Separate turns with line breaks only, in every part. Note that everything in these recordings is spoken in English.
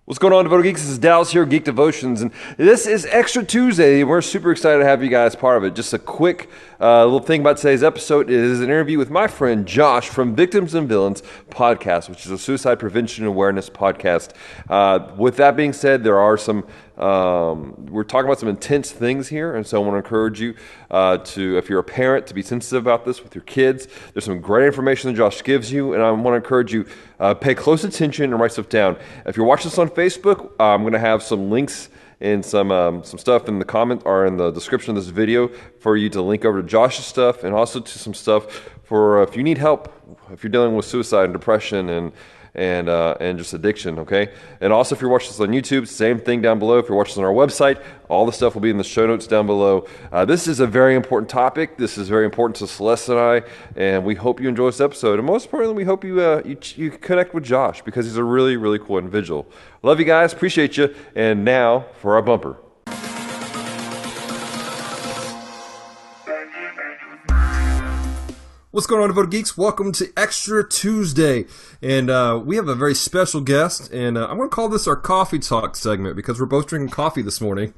What's going on, Devoted Geeks? This is Dallas here, Geek Devotions, and this is Extra Tuesday, and we're super excited to have you guys part of it. Just a quick little thing about today's episode is an interview with my friend Josh from Victims and Villains podcast, which is a suicide prevention awareness podcast. With that being said, there are some we're talking about some intense things here, and so I want to encourage you if you're a parent, to be sensitive about this with your kids. There's some great information that Josh gives you, and I want to encourage you pay close attention and write stuff down. If you're watching this on Facebook, I'm going to have some links and some stuff in the comment or in the description of this video for you to link over to Josh's stuff, and also to some stuff for if you need help, if you're dealing with suicide and depression and just addiction, okay? And also, if you're watching this on YouTube, same thing down below. If you're watching this on our website, all the stuff will be in the show notes down below. This is a very important topic. This is very important to Celeste and I, and we hope you enjoy this episode. And most importantly, we hope you connect with Josh, because he's a really, really cool individual. Love you guys. Appreciate you. And now for our bumper. What's going on, Devoted Geeks? Welcome to Extra Tuesday, and we have a very special guest, and I'm going to call this our Coffee Talk segment, because we're both drinking coffee this morning.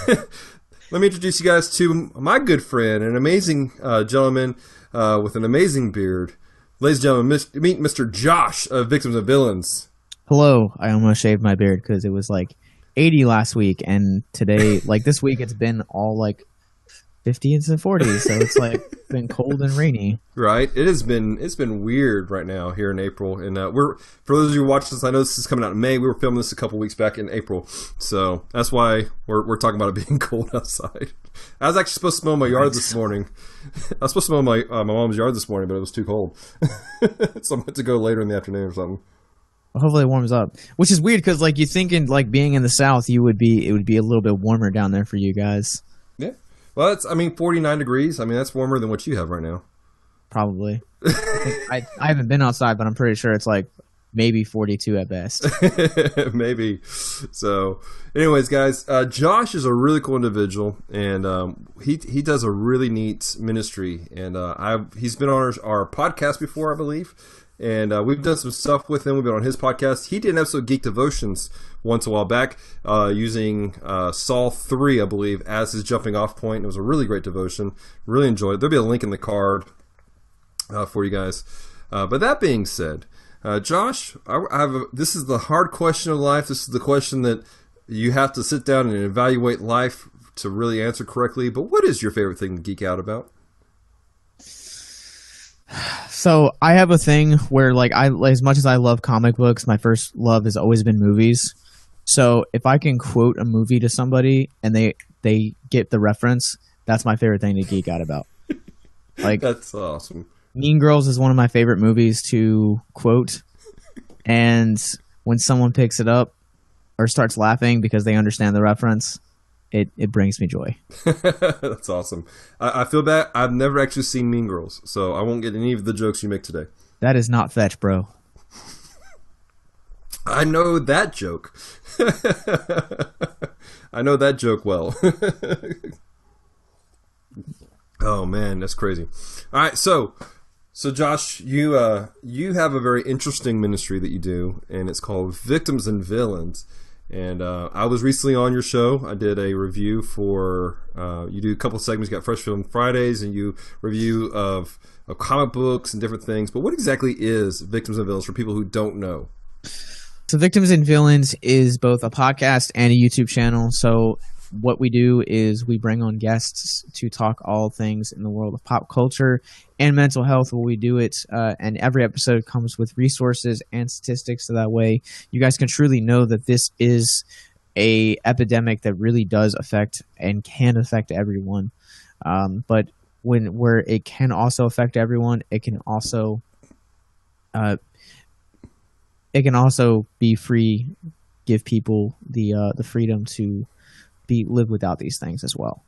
Let me introduce you guys to my good friend, an amazing gentleman with an amazing beard. Ladies and gentlemen, meet Mr. Josh of Victims and Villains.
Hello. I almost shaved my beard because it was like 80 last week, and today, like this week, it's been all like 50s and 40s, so it's like been cold and rainy.
Right. It's been weird right now here in April, and for those of you who watch this, I know this is coming out in May. We were filming this a couple weeks back in April, so that's why we're talking about it being cold outside. I was actually supposed to mow my yard this morning. I was supposed to mow my mom's yard this morning, but it was too cold, so I meant to go later in the afternoon or something.
Well, hopefully it warms up, which is weird because like you think in like being in the South, it would be a little bit warmer down there for you guys.
Yeah. Well, 49 degrees. I mean, that's warmer than what you have right now.
Probably. I haven't been outside, but I'm pretty sure it's like maybe 42 at best.
Maybe. So, anyways, guys, Josh is a really cool individual, and he does a really neat ministry. And he's been on our podcast before, I believe. And we've done some stuff with him. We've been on his podcast. He did an episode of Geek Devotions once a while back using Saul 3, I believe, as his jumping off point. It was a really great devotion. Really enjoyed it. There'll be a link in the card for you guys. But that being said, Josh, this is the hard question of life. This is the question that you have to sit down and evaluate life to really answer correctly. But what is your favorite thing to geek out about?
So I have a thing where like as much as I love comic books, my first love has always been movies. So if I can quote a movie to somebody and they get the reference, that's my favorite thing to geek out about. Like,
that's awesome.
Mean Girls is one of my favorite movies to quote, and when someone picks it up or starts laughing because they understand the reference, it brings me joy.
That's awesome. I feel bad. I've never actually seen Mean Girls, so I won't get any of the jokes you make today.
That is not fetch, bro.
I know that joke. I know that joke well. Oh man, that's crazy. All right, so Josh, you have a very interesting ministry that you do, and it's called Victims and Villains. And I was recently on your show. I did a review for, you do a couple of segments. You got Fresh Film Fridays, and you review of comic books and different things. But what exactly is Victims and Villains for people who don't know?
So Victims and Villains is both a podcast and a YouTube channel. So what we do is we bring on guests to talk all things in the world of pop culture and mental health while we do it. And every episode comes with resources and statistics, so that way you guys can truly know that this is a epidemic that really does affect and can affect everyone. But where it can also affect everyone, it can also be free, give people the freedom to live without these things as well.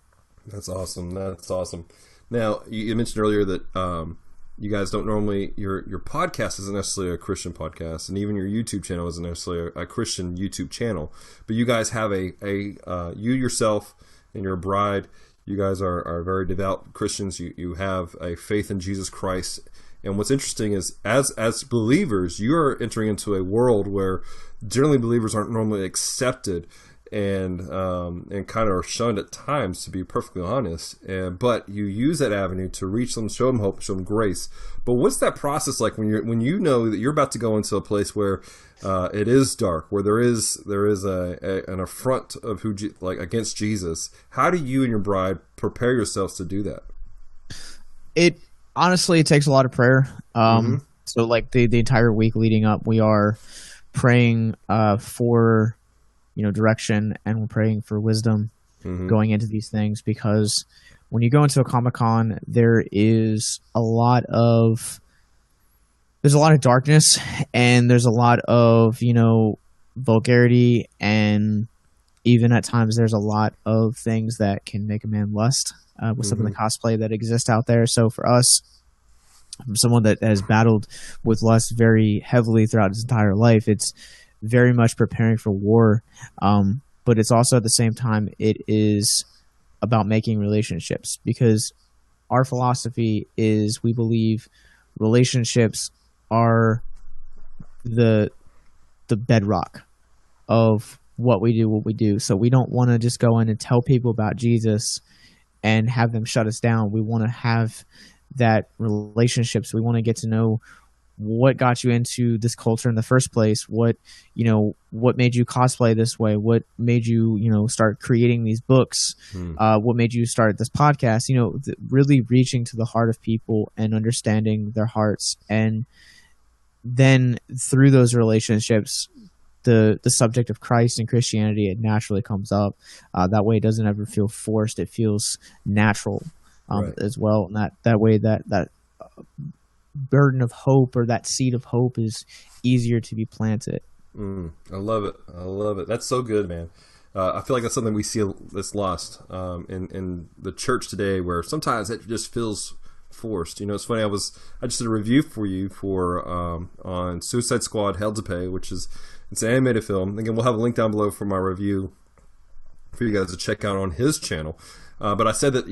That's awesome. That's awesome. Now, you mentioned earlier that you guys don't normally, your podcast isn't necessarily a Christian podcast, and even your YouTube channel isn't necessarily a Christian YouTube channel, but you guys have you yourself and your bride, you guys are very devout Christians. You have a faith in Jesus Christ, And what's interesting is as believers, you're entering into a world where generally believers aren't normally accepted and kind of are shunned at times, to be perfectly honest. But you use that avenue to reach them, show them hope, show them grace. But what's that process like when you know that you're about to go into a place where it is dark, where there is an affront of against Jesus? How do you and your bride prepare yourselves to do that?
It honestly, it takes a lot of prayer. So like the entire week leading up, we are praying for direction, and we're praying for wisdom going into these things, because when you go into a Comic-Con, there's a lot of darkness, and there's a lot of vulgarity, and even at times there's a lot of things that can make a man lust with some of the cosplay that exists out there. So for us, from someone that has battled with lust very heavily throughout his entire life, it's very much preparing for war, but it's also at the same time it is about making relationships, because our philosophy is we believe relationships are the bedrock of what we do. So we don't want to just go in and tell people about Jesus and have them shut us down. We want to have that relationships. We want to get to know what got you into this culture in the first place, what made you cosplay this way, what made you start creating these books, what made you start this podcast, really reaching to the heart of people and understanding their hearts. And then through those relationships, the subject of Christ and Christianity, it naturally comes up. That way it doesn't ever feel forced, it feels natural as well. And that way that burden of hope, or that seed of hope, is easier to be planted.
I love it. That's so good, man. I feel like that's something we see that's lost in the church today, where sometimes it just feels forced. It's funny, I just did a review for you on Suicide Squad Hell to Pay, which is it's an animated film. Again, we'll have a link down below for my review for you guys to check out on his channel. But I said that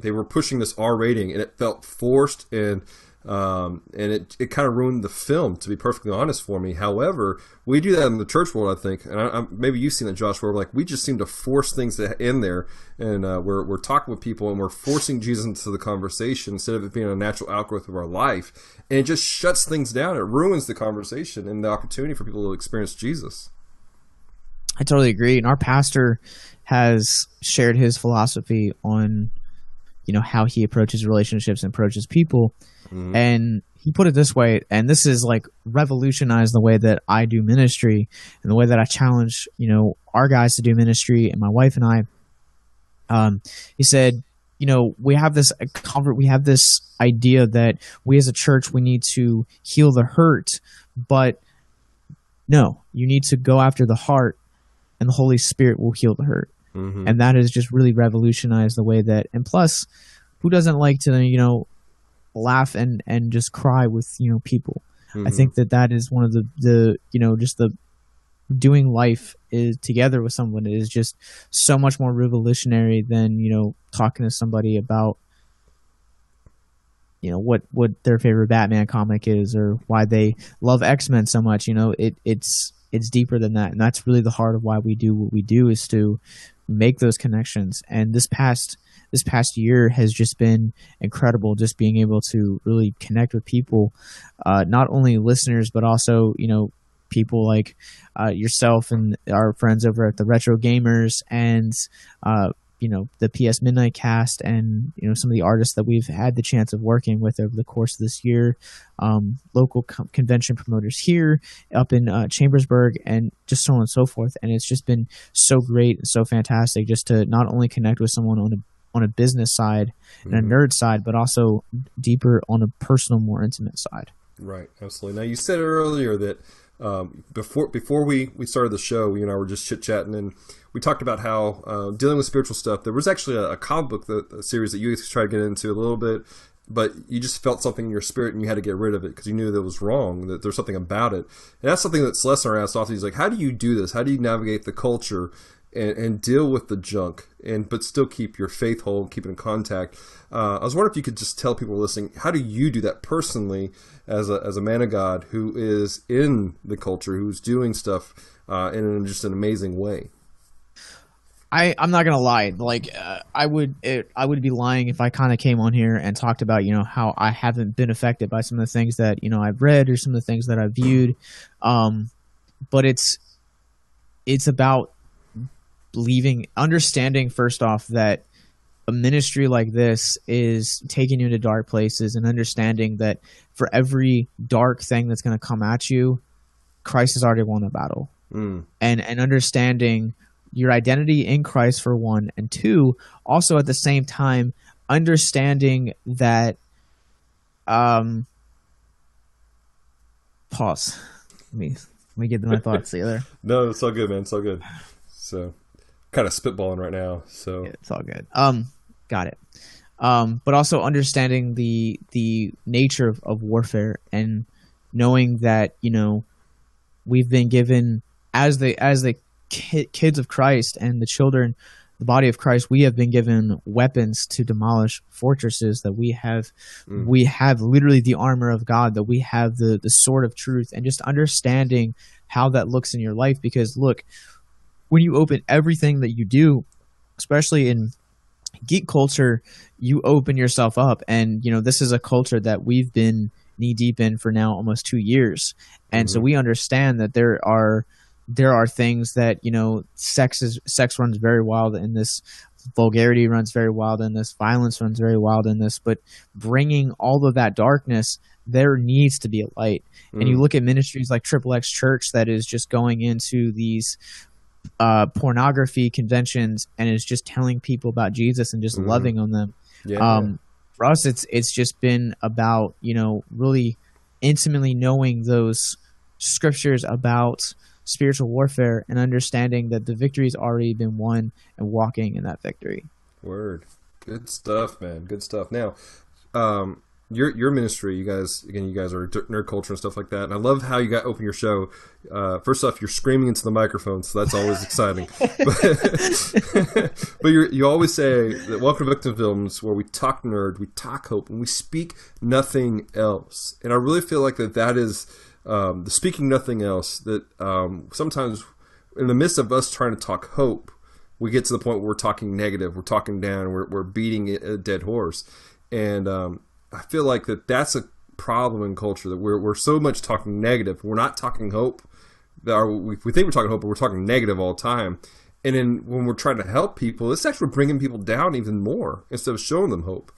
they were pushing this R rating, and it felt forced, and it kind of ruined the film, to be perfectly honest, for me. However, we do that in the church world, I think, and maybe you've seen that, Josh, where we just seem to force things in there, and we're talking with people, and we're forcing Jesus into the conversation instead of it being a natural outgrowth of our life, and it just shuts things down. It ruins the conversation and the opportunity for people to experience Jesus.
I totally agree, and our pastor has shared his philosophy on how he approaches relationships and approaches people. And he put it this way, and this is like revolutionized the way that I do ministry and the way that I challenge, our guys to do ministry, and my wife and I. He said, we have this idea that we as a church, we need to heal the hurt, but no, you need to go after the heart, and the Holy Spirit will heal the hurt. And that has just really revolutionized the way that, and plus, who doesn't like to, laugh and just cry with, people? I think that is one of the just the doing life is together with someone is just so much more revolutionary than, talking to somebody about, what their favorite Batman comic is, or why they love X-Men so much. It's deeper than that. And that's really the heart of why we do what we do, is to make those connections. And this past year has just been incredible, just being able to really connect with people, not only listeners, but also, people like yourself and our friends over at the Retro Gamers, and the PS Midnight Cast, and some of the artists that we've had the chance of working with over the course of this year, local convention promoters here up in Chambersburg, and just so on and so forth. And it's just been so great and so fantastic just to not only connect with someone on a business side and a nerd side, but also deeper on a personal, more intimate side.
Right, absolutely. Now, you said earlier that before we started the show, you and I were just chit-chatting, and we talked about how dealing with spiritual stuff, there was actually a comic book a series that you tried to get into a little bit, but you just felt something in your spirit and you had to get rid of it because you knew that it was wrong, that there's something about it. And that's something that Celeste and I asked often. He's like, how do you do this? How do you navigate the culture and deal with the junk, but still keep your faith whole, keep it in contact. I was wondering if you could just tell people listening, how do you do that personally as a man of God who is in the culture, who's doing stuff in just an amazing way?
I'm not gonna lie. Like I would be lying if I kind of came on here and talked about how I haven't been affected by some of the things that I've read or some of the things that I've viewed. But it's about understanding first off that a ministry like this is taking you into dark places, and understanding that for every dark thing that's going to come at you, Christ has already won the battle. And understanding your identity in Christ, for one, and two, also at the same time understanding that pause. Let me get my thoughts together.
No, it's all good, man. It's all good. So, kind of spitballing right now. So
yeah, it's all good. Got it. But also understanding the nature of warfare, and knowing that we've been given as the kids of Christ and the children, the body of Christ, we have been given weapons to demolish fortresses. That we have literally the armor of God. That we have the sword of truth, and just understanding how that looks in your life. Because look, when you open everything that you do, especially in geek culture, you open yourself up. And this is a culture that we've been knee deep in for now almost 2 years, and so we understand that there are things that sex runs very wild in this, vulgarity runs very wild in this, violence runs very wild in this. But bringing all of that darkness, there needs to be a light. And you look at ministries like Triple X Church that is just going into these pornography conventions and is just telling people about Jesus and just loving on them. For us, it's just been about really intimately knowing those scriptures about spiritual warfare, and understanding that the victory's already been won, and walking in that victory. Word.
Good stuff, man. Good stuff. Now, your ministry, you guys are nerd culture and stuff like that. And I love how you open your show. First off, you're screaming into the microphone, so that's always exciting. But you always say that welcome to Victim Films, where we talk nerd, we talk hope, and we speak nothing else. And I really feel like that is the speaking nothing else, that sometimes in the midst of us trying to talk hope, we get to the point where we're talking negative, we're talking down, we're beating a dead horse. And I feel like that's a problem in culture, that we're so much talking negative. We're not talking hope. We think we're talking hope, but we're talking negative all the time. And then when we're trying to help people, it's actually bringing people down even more instead of showing them hope.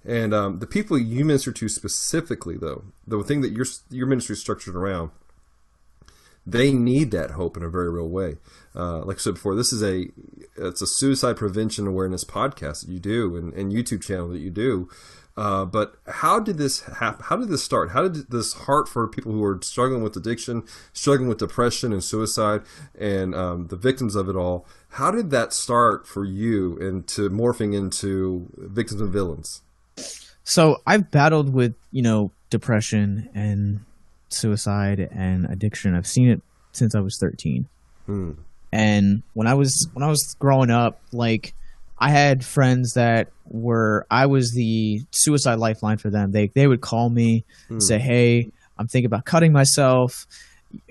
And the people you minister to specifically, though, the thing that your ministry is structured around, they need that hope in a very real way. Like I said before, it's a suicide prevention awareness podcast that you do, and YouTube channel that you do. But how did this happen? How did this start? How did this heart for people who are struggling with addiction, struggling with depression and suicide, and the victims of it all? How did that start for you into morphing into Victims and Villains?
So I've battled with, depression and suicide and addiction. I've seen it since I was 13. And when I was growing up, like, I had friends that I was the suicide lifeline for them. They would call me and say, "Hey, I'm thinking about cutting myself.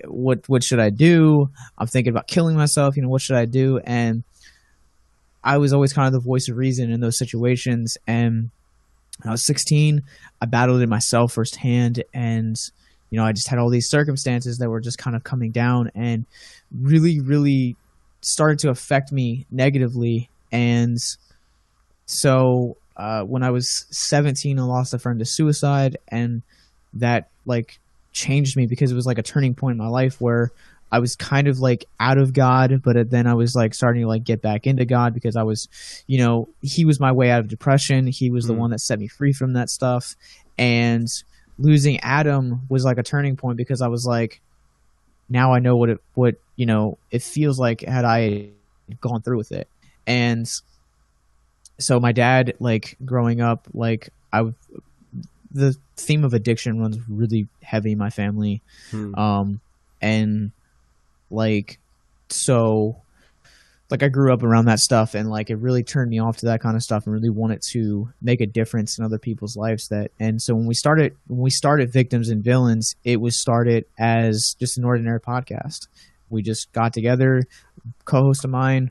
What should I do? I'm thinking about killing myself. What should I do?" And I was always kind of the voice of reason in those situations. And when I was 16, I battled it myself firsthand. And, I just had all these circumstances that were just kind of coming down and really, really started to affect me negatively. And so when I was 17, I lost a friend to suicide, and that changed me, because it was like a turning point in my life where I was kind of out of God, but then I was starting to get back into God, because I was, he was my way out of depression. He was the one that set me free from that stuff. And losing Adam was a turning point, because I was now I know what it feels like had I gone through with it. And so my dad, growing up, the theme of addiction runs really heavy in my family. And so like I grew up around that stuff, and like it really turned me off to that kind of stuff and really wanted to make a difference in other people's lives. And so when we started Victims and Villains, it was started as just an ordinary podcast. We just got together, co-host of mine,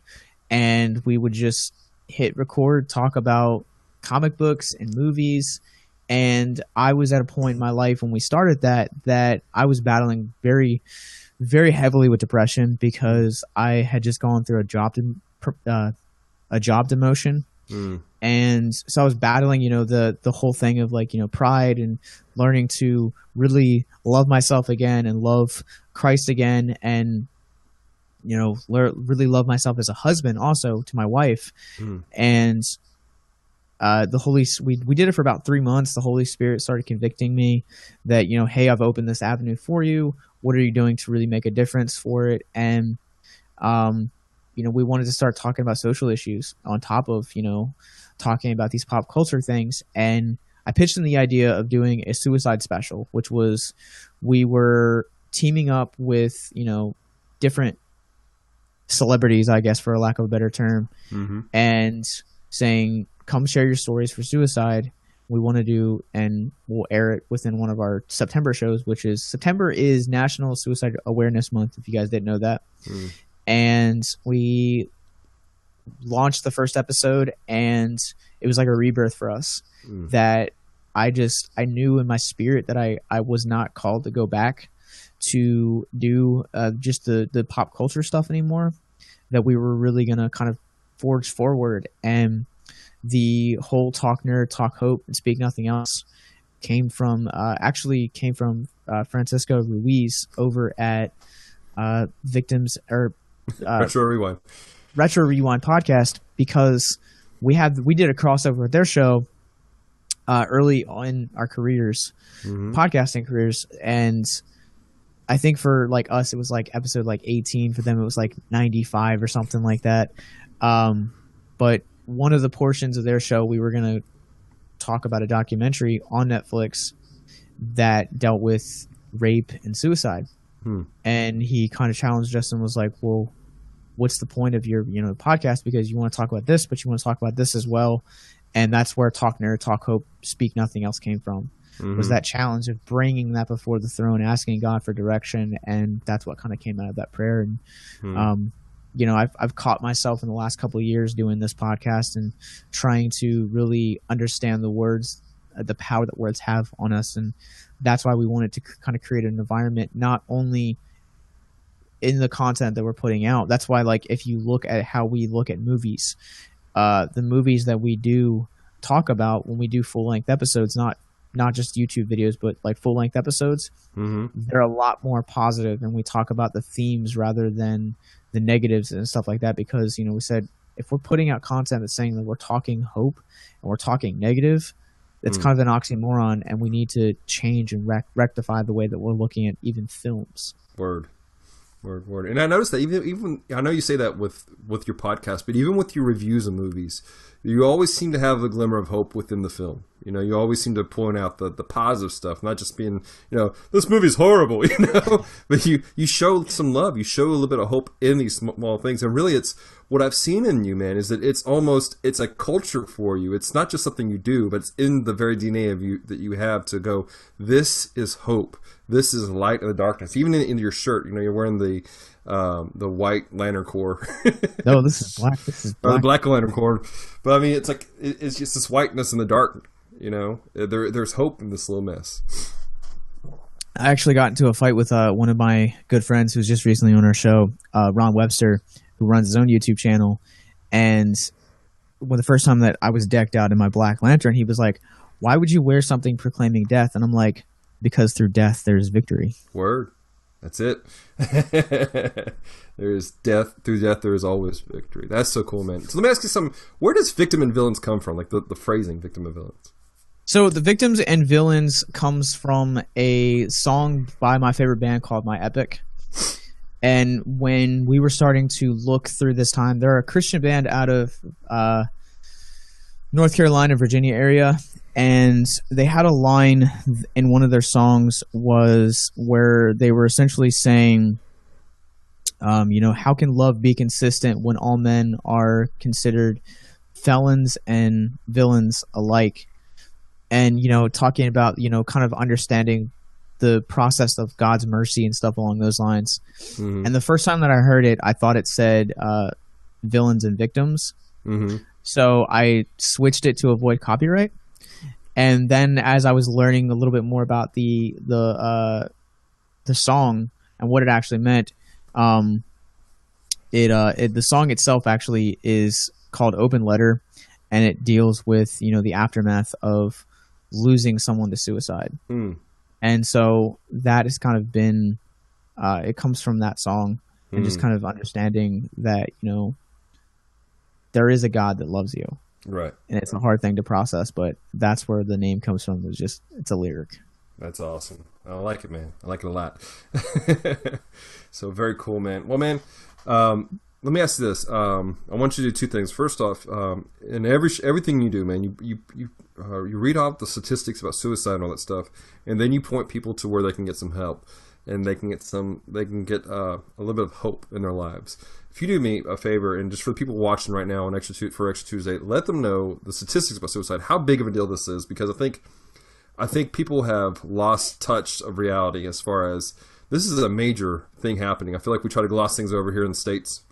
and we would just hit record, talk about comic books and movies. And I was at a point in my life when we started that I was battling very, very heavily with depression because I had just gone through a job demotion. And so I was battling, the whole thing of like, pride and learning to really love myself again and love Christ again, and really love myself as a husband also to my wife. And we did it for about 3 months. The Holy Spirit started convicting me that, hey, I've opened this avenue for you. What are you doing to really make a difference for it? And we wanted to start talking about social issues on top of talking about these pop culture things. And I pitched in the idea of doing a suicide special, which was, we were teaming up with different celebrities, I guess, for a lack of a better term, and saying, come share your stories for suicide. We want to do, and we'll air it within one of our September shows, which is September is National Suicide Awareness Month, if you guys didn't know that. And we launched the first episode, and it was like a rebirth for us. That I knew in my spirit that I was not called to go back to do just the pop culture stuff anymore, that we were really going to kind of forge forward. And the whole Talk Nerd, Talk Hope, and Speak Nothing Else came from Francisco Ruiz over at Victims or
Retro Rewind
podcast, because we did a crossover with their show early in our careers, podcasting careers, and I think for like us it was like episode like 18. For them it was like 95 or something like that. But one of the portions of their show, we were going to talk about a documentary on Netflix that dealt with rape and suicide. And he kind of challenged us and was like, well, what's the point of your podcast? Because you want to talk about this, but you want to talk about this as well. And that's where Talk Nerd, Talk Hope, Speak Nothing Else came from. Was that challenge of bringing that before the throne, asking God for direction. And that's what kind of came out of that prayer. And I've caught myself in the last couple of years doing this podcast and trying to really understand the words, the power that words have on us. And that's why we wanted to kind of create an environment, not only in the content that we're putting out. That's why, like, if you look at how we look at movies, the movies that we do talk about when we do full-length episodes, not just YouTube videos, but like full-length episodes, they're a lot more positive, and we talk about the themes rather than the negatives and stuff like that. Because we said, if we're putting out content that's saying that we're talking hope and we're talking negative, it's kind of an oxymoron, and we need to change and rectify the way that we're looking at even films.
Word. And I noticed that even I know you say that with your podcast, but even with your reviews of movies, you always seem to have a glimmer of hope within the film. You always seem to point out the positive stuff, not just being, this movie's horrible, but you show some love. You show a little bit of hope in these small things. And really, it's what I've seen in you, man, is that it's a culture for you. It's not just something you do, but it's in the very DNA of you that you have to go, this is hope. This is light in the darkness. Even in your shirt, you're wearing the White Lantern Corps.
No, this is black. This is black.
The Black Lantern Corps. But I mean, it's like it's just this whiteness in the dark. There's hope in this little mess.
I actually got into a fight with one of my good friends who's just recently on our show, Ron Webster, who runs his own YouTube channel. And the first time that I was decked out in my Black Lantern, he was like, "Why would you wear something proclaiming death?" And I'm like, because through death there's victory. Word.
That's it. There's death. Through death there is always victory. That's so cool, man. So let me ask you something. Where does victim and villains come from? Like the phrasing victim and villains.
So the Victims and Villains comes from a song by my favorite band called My Epic. And when we were starting to look through this time, they're a Christian band out of North Carolina, Virginia area. And they had a line in one of their songs was where they were essentially saying, How can love be consistent when all men are considered felons and villains alike? And, talking about, kind of understanding the process of God's mercy and stuff along those lines. Mm-hmm. And the first time that I heard it, I thought it said villains and victims. Mm-hmm. So I switched it to avoid copyright. And then as I was learning a little bit more about the song and what it actually meant, the song itself actually is called Open Letter, and it deals with, the aftermath of losing someone to suicide. Mm. And so that has kind of been, it comes from that song, and just kind of understanding that, there is a God that loves you.
Right.
And it's a hard thing to process, but that's where the name comes from. It's a lyric.
That's awesome. I like it, man. I like it a lot. So very cool, man. Well, man, let me ask you this. I want you to do two things. First off, in everything you do, man, you read off the statistics about suicide and all that stuff, and then you point people to where they can get some help, and they can get a little bit of hope in their lives. If you do me a favor, and just for the people watching right now on Extra Tuesday, let them know the statistics about suicide, how big of a deal this is, because I think people have lost touch of reality as far as this is a major thing happening. I feel like we try to gloss things over here in the States.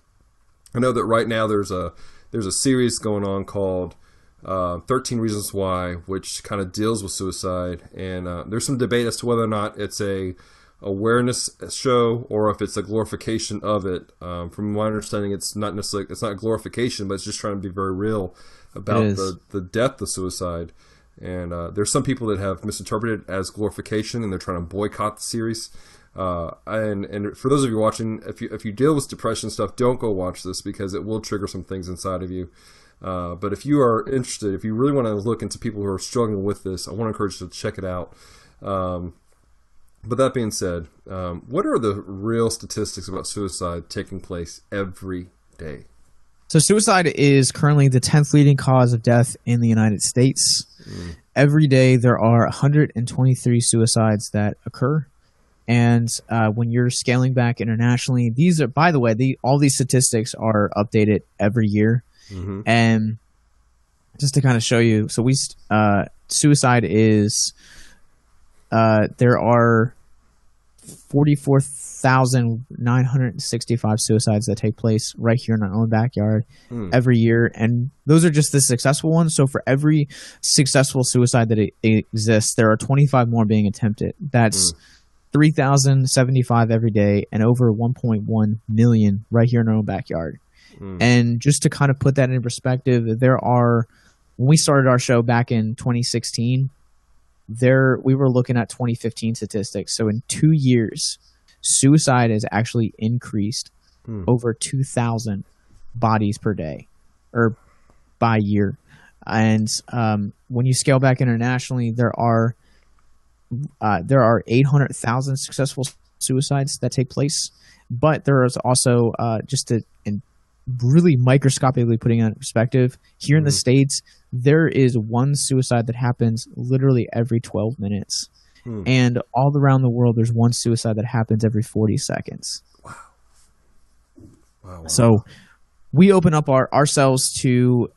I know that right now there's a series going on called 13 Reasons Why, which kind of deals with suicide, and there's some debate as to whether or not it's a awareness show or if it's a glorification of it. From my understanding, it's not glorification, but it's just trying to be very real about the depth of suicide. And there's some people that have misinterpreted it as glorification, and they're trying to boycott the series. And for those of you watching, if you deal with depression stuff, don't go watch this, because it will trigger some things inside of you. But if you are interested, if you really want to look into people who are struggling with this, I want to encourage you to check it out. But that being said, what are the real statistics about suicide taking place every day?
So suicide is currently the 10th leading cause of death in the United States. Mm. Every day there are 123 suicides that occur. And when you're scaling back internationally, these are, by the way, all these statistics are updated every year. Mm-hmm. And just to kind of show you, so suicide is, there are 44,965 suicides that take place right here in our own backyard every year. And those are just the successful ones. So for every successful suicide that exists, there are 25 more being attempted. That's 3,075 every day, and over 1.1 million right here in our own backyard. And just to kind of put that in perspective, when we started our show back in 2016, we were looking at 2015 statistics. So in 2 years, suicide has actually increased over 2,000 bodies per day or by year. And when you scale back internationally, there are 800,000 successful suicides that take place. But there is also, really microscopically putting it in perspective, here in the States, there is one suicide that happens literally every 12 minutes. And all around the world, there's one suicide that happens every 40 seconds. Wow. So we open up ourselves to,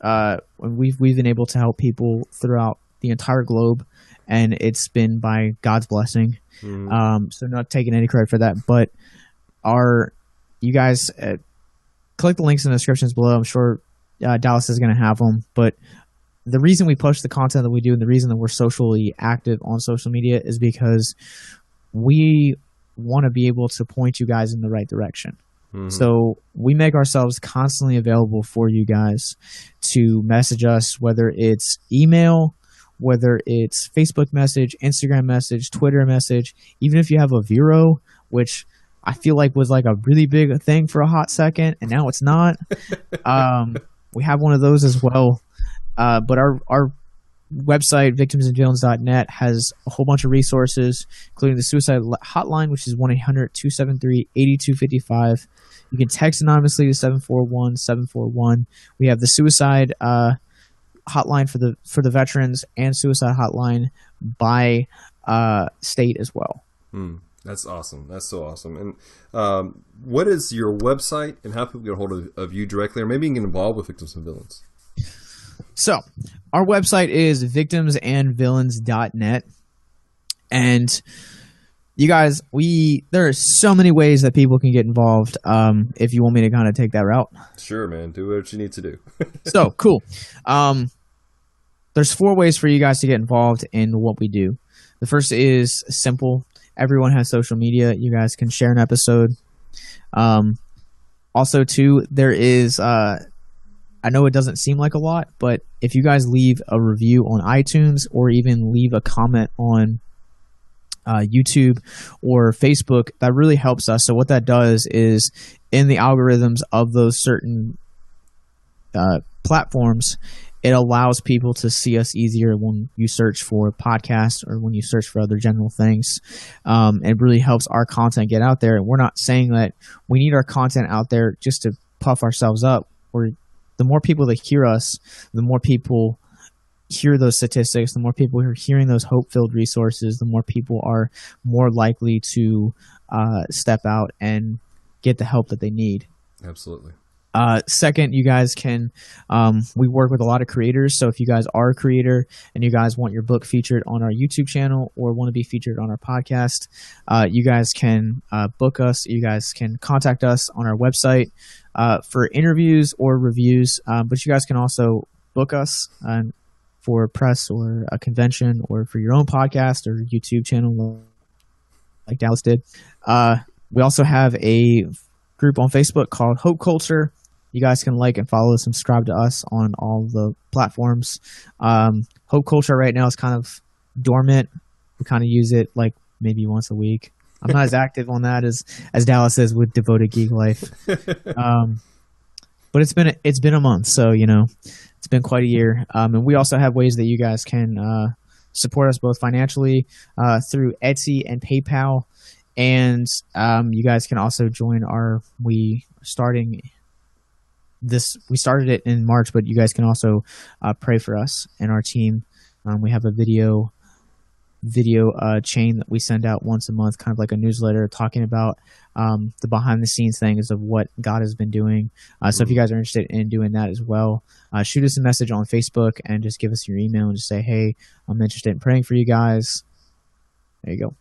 we've been able to help people throughout the entire globe, and it's been by God's blessing. So not taking any credit for that, but you guys click the links in the descriptions below. I'm sure Dallas is going to have them, but the reason we push the content that we do and the reason that we're socially active on social media is because we want to be able to point you guys in the right direction. So we make ourselves constantly available for you guys to message us, whether it's email, whether it's Facebook message, Instagram message, Twitter message, even if you have a Vero, which I feel like was like a really big thing for a hot second, and now it's not. We have one of those as well. But our website, victimsandvillains.net, has a whole bunch of resources, including the suicide hotline, which is 1-800-273-8255. You can text anonymously to 741-741. We have the suicide hotline for the veterans and suicide hotline by state as well.
That's awesome. That's so awesome. And what is your website, and how people get a hold of you directly, or maybe you can get involved with Victims and Villains?
So our website is victimsandvillains.net. And you guys, there are so many ways that people can get involved. If you want me to kind of take that route.
Sure, man. Do what you need to do.
So cool. There's 4 ways for you guys to get involved in what we do. The first is simple. Everyone has social media. You guys can share an episode. Also, too, there is, I know it doesn't seem like a lot, but if you guys leave a review on iTunes or even leave a comment on YouTube or Facebook, that really helps us. So what that does is in the algorithms of those certain platforms, it allows people to see us easier when you search for podcasts or when you search for other general things. It really helps our content get out there. And we're not saying that we need our content out there just to puff ourselves up. Or the more people that hear us, the more people hear those statistics, the more people are hearing those hope-filled resources, the more people are more likely to step out and get the help that they need.
Absolutely.
Second, you guys can, we work with a lot of creators. So if you guys are a creator and you guys want your book featured on our YouTube channel or want to be featured on our podcast, you guys can book us. You guys can contact us on our website for interviews or reviews. But you guys can also book us for press or a convention or for your own podcast or YouTube channel like Dallas did. We also have a group on Facebook called Hope Culture. You guys can like and follow, subscribe to us on all the platforms. Hope Culture right now is kind of dormant. We kind of use it like maybe once a week. I'm not as active on that as Dallas is with Devoted Geek Life. But it's been a month, so it's been quite a year. And we also have ways that you guys can support us both financially through Etsy and PayPal. And you guys can also join we started it in March, but you guys can also pray for us and our team. We have a video chain that we send out once a month, kind of like a newsletter talking about the behind the scenes things of what God has been doing. So if you guys are interested in doing that as well, shoot us a message on Facebook and just give us your email and just say, hey, I'm interested in praying for you guys. There you go.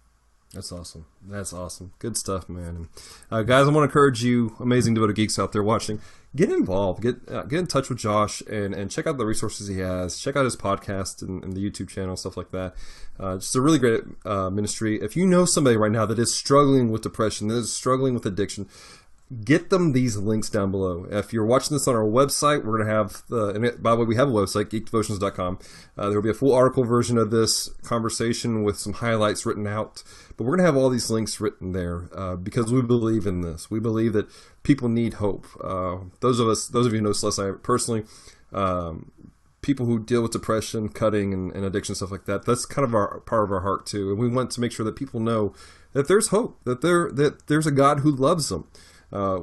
That's awesome. That's awesome. Good stuff, man. Guys, I want to encourage you, amazing Devoted Geeks out there watching, get involved. Get in touch with Josh and check out the resources he has. Check out his podcast and the YouTube channel, stuff like that. Just a really great ministry. If you know somebody right now that is struggling with depression, that is struggling with addiction, get them these links down below. If you're watching this on our website, we're going to have and by the way, we have a website, geekdevotions.com. There will be a full article version of this conversation with some highlights written out. But we're going to have all these links written there because we believe in this. We believe that people need hope. Those of you who know Celeste and I personally, people who deal with depression, cutting, and addiction, stuff like that, that's kind of part of our heart too. And we want to make sure that people know that there's hope, that there's a God who loves them.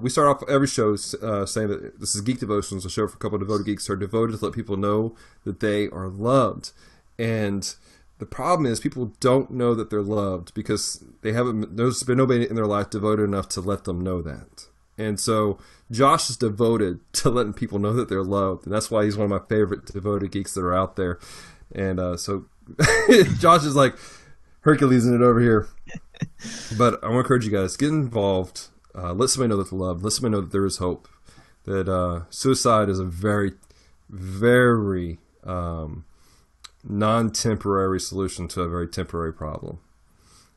We start off every show saying that this is Geek Devotions, a show for a couple of devoted geeks who are devoted to let people know that they are loved. And the problem is people don't know that they're loved because there's been nobody in their life devoted enough to let them know that. And so Josh is devoted to letting people know that they're loved. And that's why he's one of my favorite devoted geeks that are out there. And so Josh is like Hercules in it over here. But I want to encourage you guys, get involved. Let somebody know that they're loved. Let somebody know that there is hope. That suicide is a very, very non-temporary solution to a very temporary problem.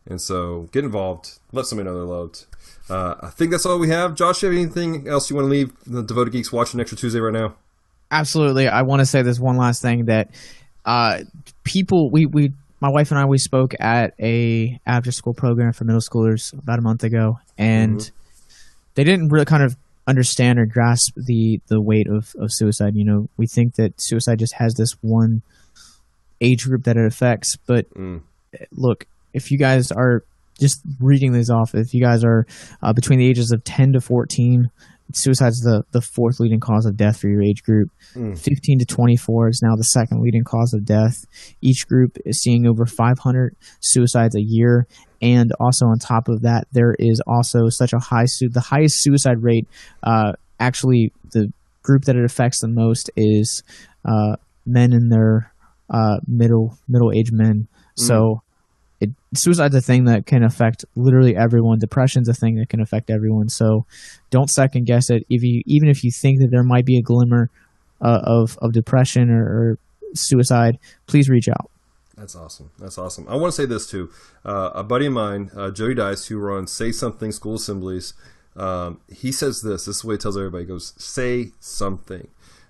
And so get involved. Let somebody know they're loved. I think that's all we have. Josh, you have anything else you want to leave the Devoted Geeks watching Extra Tuesday right now?
Absolutely. I want to say this one last thing that people, my wife and I, we spoke at a after-school program for middle schoolers about a month ago, and they didn't really kind of understand or grasp the weight of suicide. We think that suicide just has this one age group that it affects, but look, if you guys are just reading these off, if you guys are between the ages of 10 to 14, Suicide's the fourth leading cause of death for your age group. 15 to 24 is now the second leading cause of death. Each group is seeing over 500 suicides a year. And also on top of that, there is also such a the highest suicide rate. Actually, the group that it affects the most is men in their middle-aged men. So suicide's a thing that can affect literally everyone. Depression's a thing that can affect everyone. So don't second guess it. Even if you think that there might be a glimmer of depression or suicide, please reach out.
That's awesome. That's awesome. I want to say this too. A buddy of mine, Jody Dice, who runs Say Something School Assemblies, he says this. This is the way he tells everybody. He goes, say something.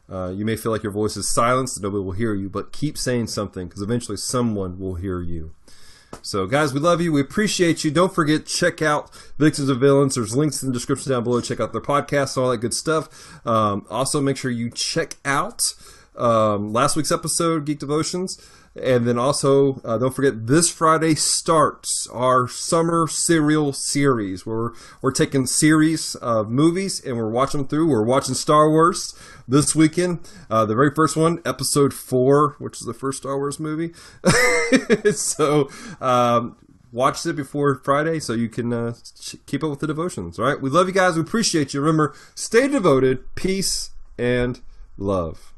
You may feel like your voice is silenced and nobody will hear you, but keep saying something because eventually someone will hear you. So, guys, we love you. We appreciate you. Don't forget, check out Victims of Villains. There's links in the description down below. Check out their podcasts, all that good stuff. Also, make sure you check out last week's episode, Geek Devotions. And then also, don't forget, this Friday starts our summer serial series where we're taking series of movies and we're watching them through. We're watching Star Wars this weekend. The very first one, episode 4, which is the first Star Wars movie. So, watch it before Friday so you can keep up with the devotions. All right. We love you guys. We appreciate you. Remember, stay devoted, peace, and love.